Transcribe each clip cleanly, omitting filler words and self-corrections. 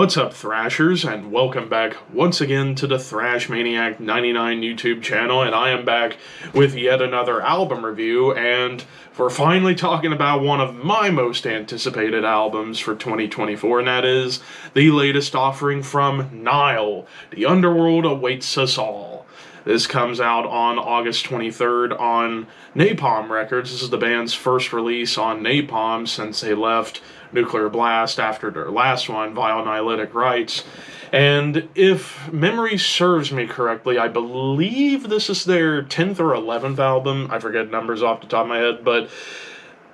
What's up, Thrashers, and welcome back once again to the Thrash Maniac 99 YouTube channel, and I am back with yet another album review, and we're finally talking about one of my most anticipated albums for 2024, and that is the latest offering from Nile, The Underworld Awaits Us All. This comes out on August 23rd on Napalm Records. This is the band's first release on Napalm since they left Nuclear Blast after their last one, Vile Nihilistic Rites. And if memory serves me correctly, I believe this is their 10th or 11th album. I forget numbers off the top of my head, but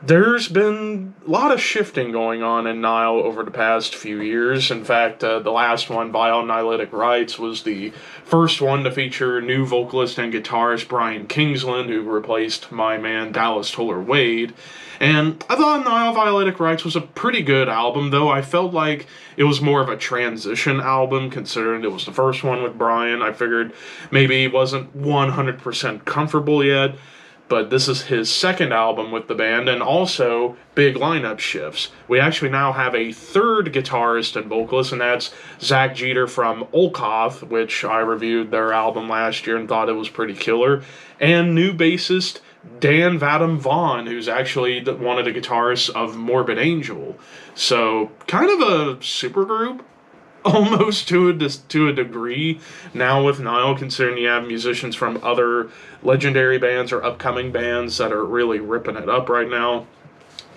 there's been a lot of shifting going on in Nile over the past few years. In fact, the last one, Vile Nihilistic Rites, was the first one to feature new vocalist and guitarist Brian Kingsland, who replaced my man Dallas Toller Wade. And I thought Nile Nihilistic Rites was a pretty good album, though I felt like it was more of a transition album, considering it was the first one with Brian. I figured maybe he wasn't 100% comfortable yet. But this is his second album with the band, and also big lineup shifts. We actually now have a third guitarist and vocalist, and that's Zach Jeter from Olkoth, which I reviewed their album last year and thought it was pretty killer. And new bassist Dan Vadam Vaughn, who's actually one of the guitarists of Morbid Angel. So, kind of a supergroup, almost to a degree now with Nile, considering you have musicians from other legendary bands or upcoming bands that are really ripping it up right now.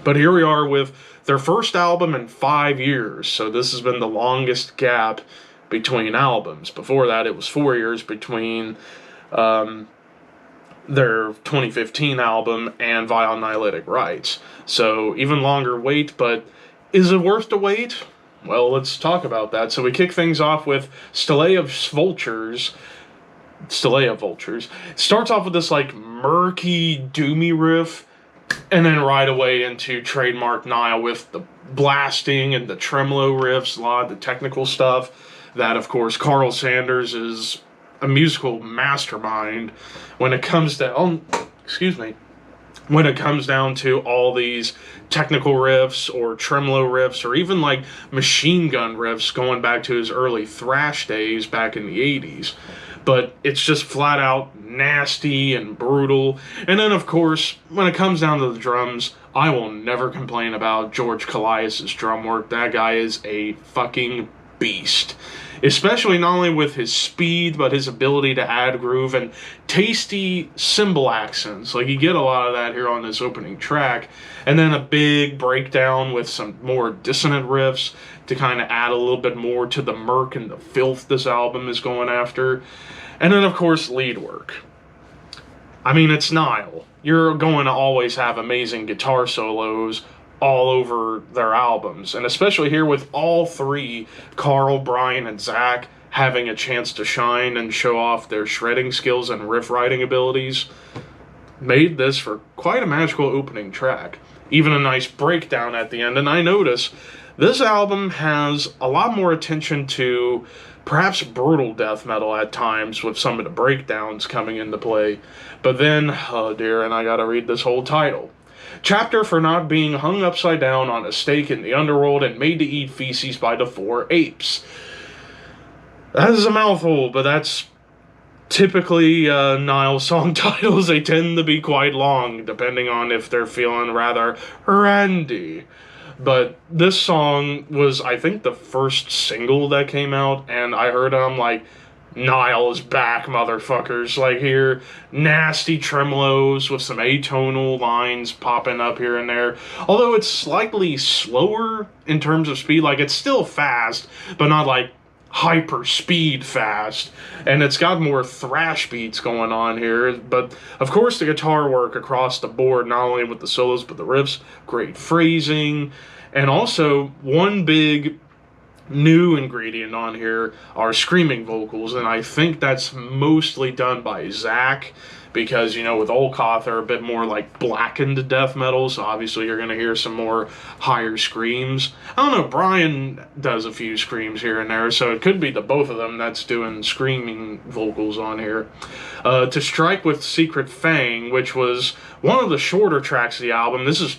But here we are with their first album in 5 years, so this has been the longest gap between albums. Before that, it was 4 years between their 2015 album and Vile Nihilistic Rites. So even longer wait, but is it worth the wait? Well, let's talk about that. So we kick things off with Stele of Vultures. Starts off with this, like, murky, doomy riff, and then right away into trademark Nile with the blasting and the tremolo riffs, a lot of the technical stuff. That, of course, Carl Sanders is a musical mastermind when it comes to... when it comes down to all these technical riffs or tremolo riffs or even like machine gun riffs going back to his early thrash days back in the 80s. But it's just flat out nasty and brutal. And then, of course, when it comes down to the drums, I will never complain about George Kalias' drum work. That guy is a fucking beast. Especially not only with his speed, but his ability to add groove and tasty cymbal accents. Like, you get a lot of that here on this opening track. And then a big breakdown with some more dissonant riffs to kind of add a little bit more to the murk and the filth this album is going after. And then, of course, lead work. I mean, it's Nile. You're going to always have amazing guitar solos all over their albums, and especially here with all three, Carl, Brian, and Zach, having a chance to shine and show off their shredding skills and riff writing abilities, made this for quite a magical opening track. Even a nice breakdown at the end, and I notice this album has a lot more attention to perhaps brutal death metal at times with some of the breakdowns coming into play. But then, oh dear, and I gotta read this whole title. Chapter for not being hung upside down on a stake in the underworld and made to eat feces by the four apes. That is a mouthful, but that's typically Nile song titles. They tend to be quite long, depending on if they're feeling rather randy. But this song was, I think, the first single that came out, and I heard it, I'm like, Nile is back, motherfuckers. Like, here, nasty tremolos with some atonal lines popping up here and there. Although it's slightly slower in terms of speed. Like, it's still fast, but not like hyper speed fast. And it's got more thrash beats going on here. But, of course, the guitar work across the board, not only with the solos, but the riffs, great phrasing. And also, one big new ingredient on here are screaming vocals, and I think that's mostly done by Zach, because, you know, with Olkoth, they're a bit more like blackened death metal, so obviously you're going to hear some more higher screams. I don't know, Brian does a few screams here and there, so it could be the both of them that's doing screaming vocals on here. To Strike with Secret Fang, which was one of the shorter tracks of the album. This is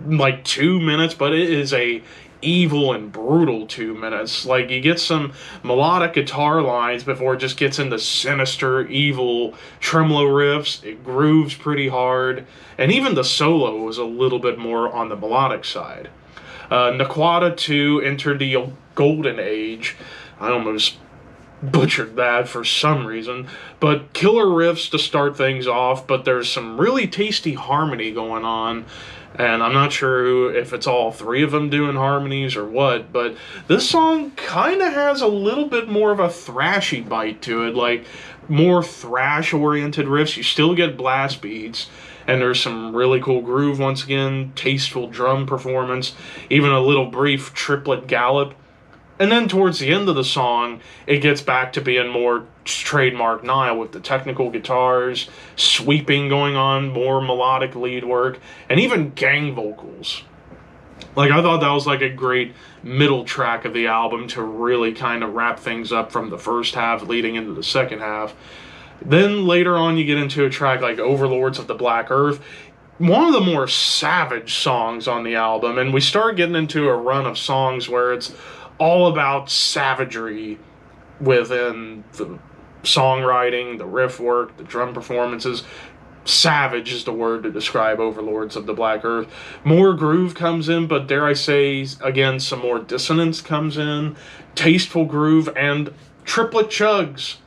like 2 minutes, but it is a evil and brutal 2 minutes. Like, you get some melodic guitar lines before it just gets into sinister, evil tremolo riffs. It grooves pretty hard, and even the solo was a little bit more on the melodic side. Naquata 2 entered the golden age. I almost butchered that for some reason, but killer riffs to start things off, but there's some really tasty harmony going on, and I'm not sure if it's all three of them doing harmonies or what, but this song kind of has a little bit more of a thrashy bite to it, like more thrash-oriented riffs. You still get blast beats, and there's some really cool groove once again, tasteful drum performance, even a little brief triplet gallop. And then towards the end of the song, it gets back to being more trademark Nile with the technical guitars, sweeping going on, more melodic lead work, and even gang vocals. Like, I thought that was like a great middle track of the album to really kind of wrap things up from the first half leading into the second half. Then later on, you get into a track like Overlords of the Black Earth, one of the more savage songs on the album, and we start getting into a run of songs where it's all about savagery within the songwriting, the riff work, the drum performances. Savage is the word to describe Overlords of the Black Earth. More groove comes in, but dare I say, again, some more dissonance comes in. Tasteful groove and triplet chugs.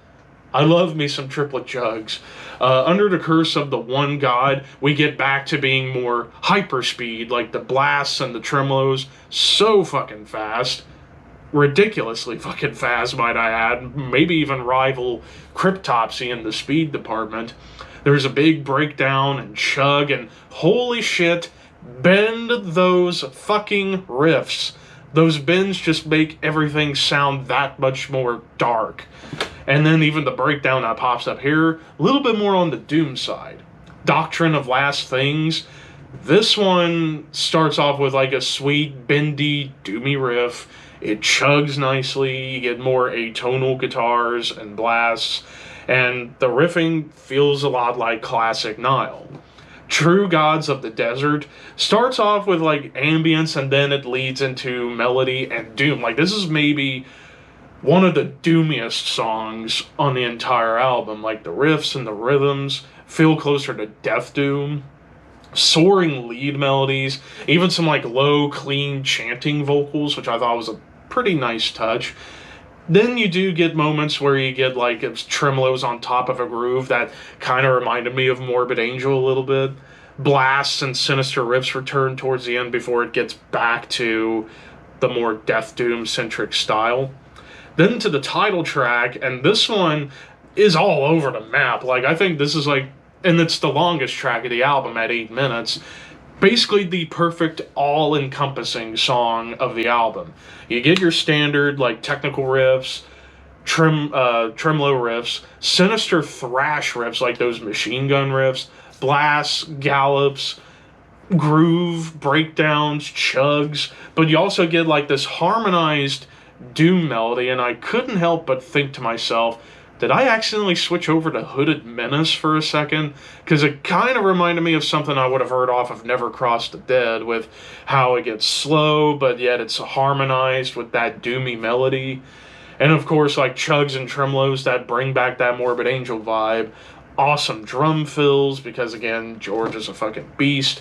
I love me some triplet chugs. Under the curse of the one god, we get back to being more hyperspeed, like the blasts and the tremolos, so fucking fast. Ridiculously fucking fast, might I add. Maybe even rival Cryptopsy in the speed department. There's a big breakdown and chug, and holy shit, bend those fucking riffs. Those bends just make everything sound that much more dark. And then even the breakdown that pops up here, a little bit more on the doom side. Doctrine of Last Things. This one starts off with like a sweet, bendy, doomy riff. It chugs nicely, you get more atonal guitars and blasts, and the riffing feels a lot like classic Nile. True Gods of the Desert starts off with like ambience, and then it leads into melody and doom. Like, this is maybe one of the doomiest songs on the entire album. Like, the riffs and the rhythms feel closer to death doom. Soaring lead melodies, even some like low, clean chanting vocals, which I thought was a pretty nice touch. Then you do get moments where you get like tremolos on top of a groove that kind of reminded me of Morbid Angel a little bit. Blasts and sinister riffs return towards the end before it gets back to the more Death Doom centric style. Then to the title track, and this one is all over the map. Like, I think this is like, and it's the longest track of the album at 8 minutes. Basically the perfect all-encompassing song of the album. You get your standard, like, technical riffs, tremolo riffs, sinister thrash riffs, like those machine gun riffs, blasts, gallops, groove, breakdowns, chugs, but you also get, like, this harmonized doom melody, and I couldn't help but think to myself, did I accidentally switch over to Hooded Menace for a second? Because it kind of reminded me of something I would have heard off of Never Cross the Dead, with how it gets slow, but yet it's harmonized with that doomy melody. And of course, like, chugs and tremolos that bring back that Morbid Angel vibe. Awesome drum fills, because again, George is a fucking beast.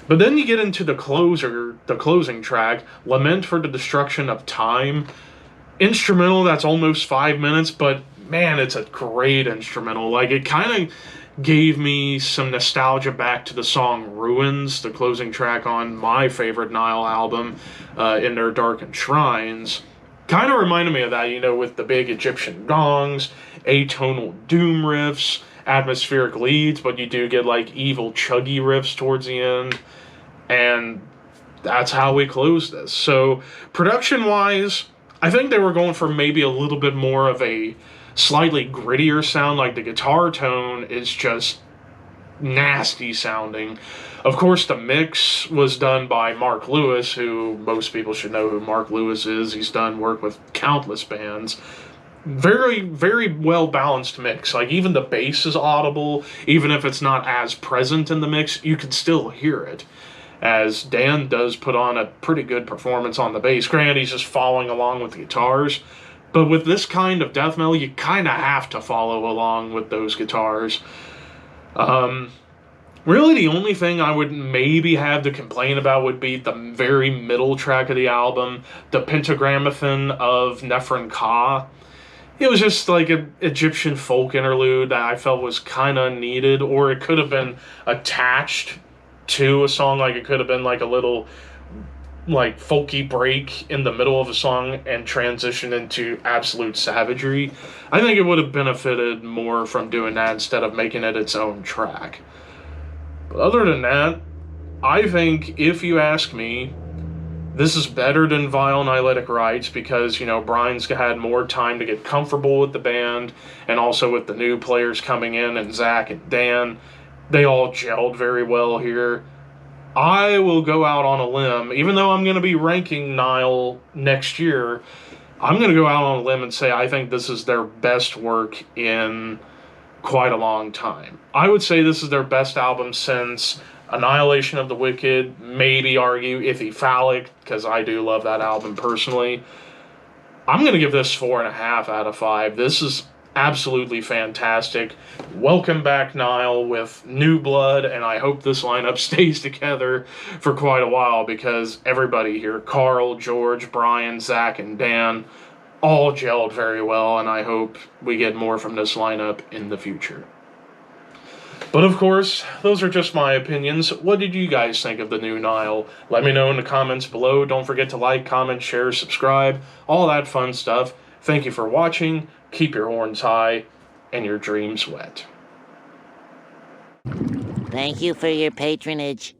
But then you get into the closing track, Lament for the Destruction of Time. Instrumental that's almost 5 minutes, but man, it's a great instrumental. Like, it kind of gave me some nostalgia back to the song Ruins, the closing track on my favorite Nile album, In Their Darkened Shrines. Kind of reminded me of that, you know, with the big Egyptian gongs, atonal doom riffs, atmospheric leads, but you do get, like, evil chuggy riffs towards the end. And that's how we close this. So, production-wise, I think they were going for maybe a little bit more of a slightly grittier sound. Like, the guitar tone is just nasty sounding. Of course, the mix was done by Mark Lewis, who most people should know who Mark Lewis is. He's done work with countless bands. Very, very well balanced mix. Like, even the bass is audible. Even if it's not as present in the mix, you can still hear it. as Dan does put on a pretty good performance on the bass. Granted, he's just following along with the guitars, but with this kind of death metal, you kind of have to follow along with those guitars. Really, the only thing I would maybe have to complain about would be the very middle track of the album, the Pentagramophon of Nephron Ka. It was just like an Egyptian folk interlude that I felt was kind of needed, or it could have been attached to a song. Like it could have been like a little like folky break in the middle of a song and transition into absolute savagery. I think it would have benefited more from doing that instead of making it its own track. But other than that, I think, if you ask me, this is better than Vile Nihiletic Rites because, Brian's had more time to get comfortable with the band, and also with the new players coming in, and Zach and Dan. They all gelled very well here. I will go out on a limb, even though I'm going to be ranking Nile next year, I'm going to go out on a limb and say I think this is their best work in quite a long time. I would say this is their best album since Annihilation of the Wicked, maybe argue Ithyphallic, because I do love that album personally. I'm going to give this 4.5 out of 5. This is absolutely fantastic. Welcome back, Nile, with new blood, and I hope this lineup stays together for quite a while because everybody here, Carl, George, Brian, Zach, and Dan, all gelled very well, and I hope we get more from this lineup in the future. But of course, those are just my opinions. What did you guys think of the new Nile? Let me know in the comments below. Don't forget to like, comment, share, subscribe, all that fun stuff. Thank you for watching. Keep your horns high and your dreams wet. Thank you for your patronage.